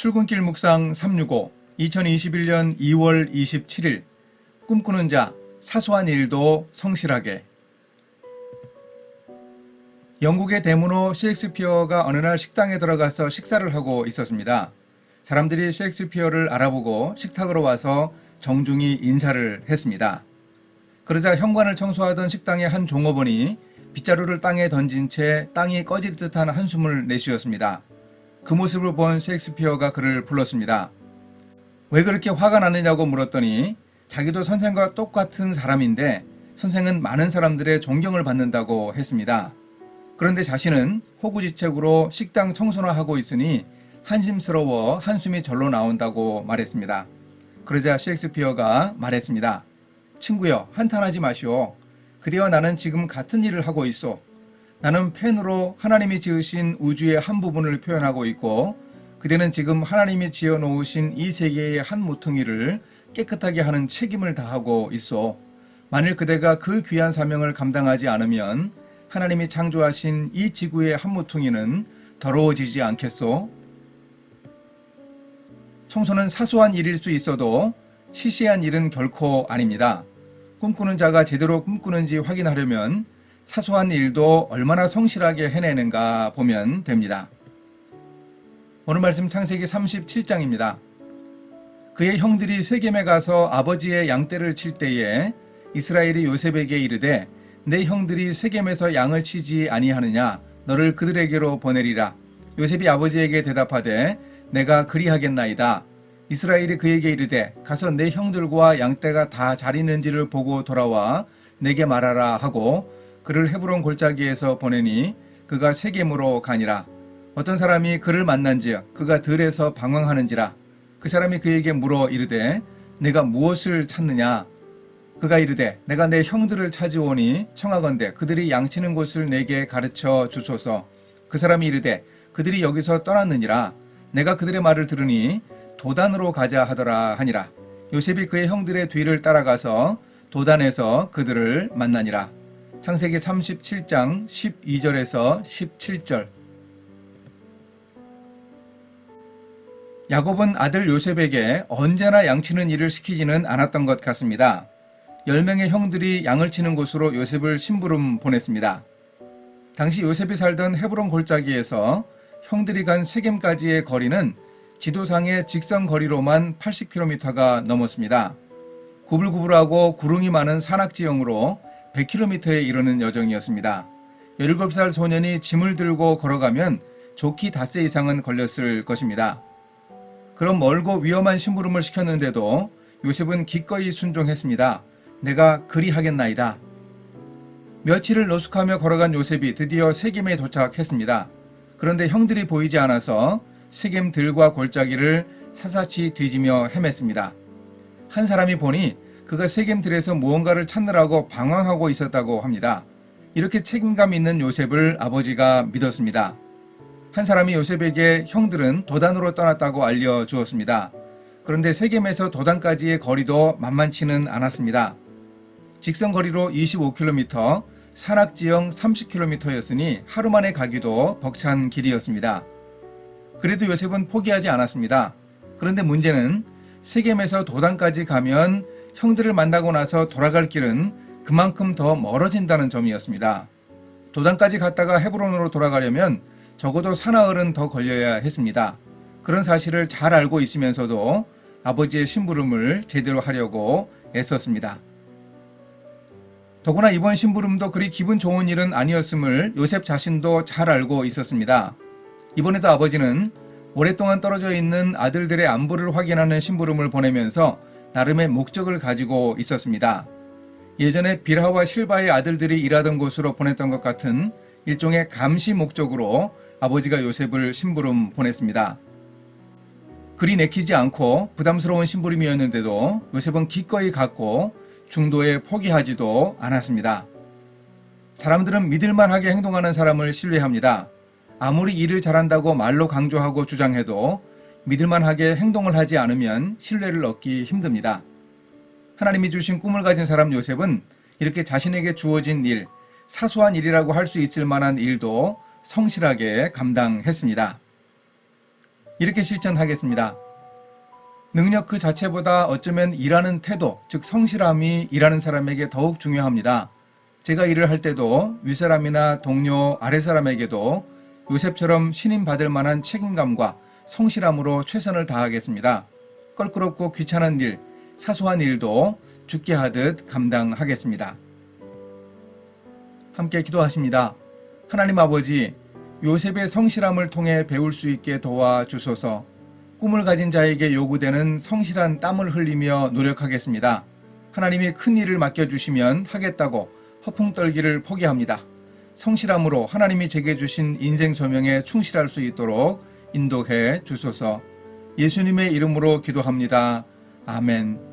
출근길 묵상 365 2021년 2월 27일 꿈꾸는 자 사소한 일도 성실하게. 영국의 대문호 셰익스피어가 어느 날 식당에 들어가서 식사를 하고 있었습니다. 사람들이 셰익스피어를 알아보고 식탁으로 와서 정중히 인사를 했습니다. 그러자 현관을 청소하던 식당의 한 종업원이 빗자루를 땅에 던진 채 땅이 꺼질 듯한 한숨을 내쉬었습니다. 그 모습을 본 셰익스피어가 그를 불렀습니다. 왜 그렇게 화가 나느냐고 물었더니 자기도 선생과 똑같은 사람인데 선생은 많은 사람들의 존경을 받는다고 했습니다. 그런데 자신은 호구지책으로 식당 청소나 하고 있으니 한심스러워 한숨이 절로 나온다고 말했습니다. 그러자 셰익스피어가 말했습니다. 친구여, 한탄하지 마시오. 그대와 나는 지금 같은 일을 하고 있소. 나는 펜으로 하나님이 지으신 우주의 한 부분을 표현하고 있고 그대는 지금 하나님이 지어 놓으신 이 세계의 한 모퉁이를 깨끗하게 하는 책임을 다하고 있소. 만일 그대가 그 귀한 사명을 감당하지 않으면 하나님이 창조하신 이 지구의 한 모퉁이는 더러워지지 않겠소? 청소는 사소한 일일 수 있어도 시시한 일은 결코 아닙니다. 꿈꾸는 자가 제대로 꿈꾸는지 확인하려면 사소한 일도 얼마나 성실하게 해내는가 보면 됩니다. 오늘 말씀 창세기 37장입니다. 그의 형들이 세겜에 가서 아버지의 양떼를 칠 때에 이스라엘이 요셉에게 이르되 내 형들이 세겜에서 양을 치지 아니하느냐 너를 그들에게로 보내리라. 요셉이 아버지에게 대답하되 내가 그리하겠나이다. 이스라엘이 그에게 이르되 가서 내 형들과 양떼가 다 잘 있는지를 보고 돌아와 내게 말하라 하고 그를 헤브론 골짜기에서 보내니 그가 세겜으로 가니라. 어떤 사람이 그를 만난지여 그가 들에서 방황하는지라. 그 사람이 그에게 물어 이르되 내가 무엇을 찾느냐. 그가 이르되 내가 내 형들을 찾으오니 청하건대 그들이 양치는 곳을 내게 가르쳐 주소서. 그 사람이 이르되 그들이 여기서 떠났느니라. 내가 그들의 말을 들으니 도단으로 가자 하더라 하니라. 요셉이 그의 형들의 뒤를 따라가서 도단에서 그들을 만나니라. 창세기 37장 12절에서 17절. 야곱은 아들 요셉에게 언제나 양치는 일을 시키지는 않았던 것 같습니다. 10명의 형들이 양을 치는 곳으로 요셉을 심부름 보냈습니다. 당시 요셉이 살던 헤브론 골짜기에서 형들이 간 세겜까지의 거리는 지도상의 직선 거리로만 80km가 넘었습니다. 구불구불하고 구릉이 많은 산악지형으로 100km에 이르는 여정이었습니다. 17살 소년이 짐을 들고 걸어가면 좋기 닷새 이상은 걸렸을 것입니다. 그런 멀고 위험한 심부름을 시켰는데도 요셉은 기꺼이 순종했습니다. 내가 그리하겠나이다. 며칠을 노숙하며 걸어간 요셉이 드디어 세겜에 도착했습니다. 그런데 형들이 보이지 않아서 세겜 들과 골짜기를 사사치 뒤지며 헤맸습니다. 한 사람이 보니 그가 세겜 들에서 무언가를 찾느라고 방황하고 있었다고 합니다. 이렇게 책임감 있는 요셉을 아버지가 믿었습니다. 한 사람이 요셉에게 형들은 도단으로 떠났다고 알려주었습니다. 그런데 세겜에서 도단까지의 거리도 만만치는 않았습니다. 직선 거리로 25km, 산악지형 30km였으니 하루 만에 가기도 벅찬 길이었습니다. 그래도 요셉은 포기하지 않았습니다. 그런데 문제는 세겜에서 도단까지 가면 형들을 만나고 나서 돌아갈 길은 그만큼 더 멀어진다는 점이었습니다. 도단까지 갔다가 헤브론으로 돌아가려면 적어도 사나흘은 더 걸려야 했습니다. 그런 사실을 잘 알고 있으면서도 아버지의 심부름을 제대로 하려고 애썼습니다. 더구나 이번 심부름도 그리 기분 좋은 일은 아니었음을 요셉 자신도 잘 알고 있었습니다. 이번에도 아버지는 오랫동안 떨어져 있는 아들들의 안부를 확인하는 심부름을 보내면서 나름의 목적을 가지고 있었습니다. 예전에 빌하와 실바의 아들들이 일하던 곳으로 보냈던 것 같은 일종의 감시 목적으로 아버지가 요셉을 심부름 보냈습니다. 그리 내키지 않고 부담스러운 심부름이었는데도 요셉은 기꺼이 갔고 중도에 포기하지도 않았습니다. 사람들은 믿을만하게 행동하는 사람을 신뢰합니다. 아무리 일을 잘한다고 말로 강조하고 주장해도 믿을만하게 행동을 하지 않으면 신뢰를 얻기 힘듭니다. 하나님이 주신 꿈을 가진 사람 요셉은 이렇게 자신에게 주어진 일, 사소한 일이라고 할 수 있을 만한 일도 성실하게 감당했습니다. 이렇게 실천하겠습니다. 능력 그 자체보다 어쩌면 일하는 태도, 즉 성실함이 일하는 사람에게 더욱 중요합니다. 제가 일을 할 때도 윗사람이나 동료, 아랫사람에게도 요셉처럼 신임받을 만한 책임감과 성실함으로 최선을 다하겠습니다. 껄끄럽고 귀찮은 일, 사소한 일도 죽게 하듯 감당하겠습니다. 함께 기도하십니다. 하나님 아버지, 요셉의 성실함을 통해 배울 수 있게 도와주소서. 꿈을 가진 자에게 요구되는 성실한 땀을 흘리며 노력하겠습니다. 하나님이 큰 일을 맡겨주시면 하겠다고 허풍 떨기를 포기합니다. 성실함으로 하나님이 제게 주신 인생 소명에 충실할 수 있도록 인도해 주소서. 예수님의 이름으로 기도합니다. 아멘.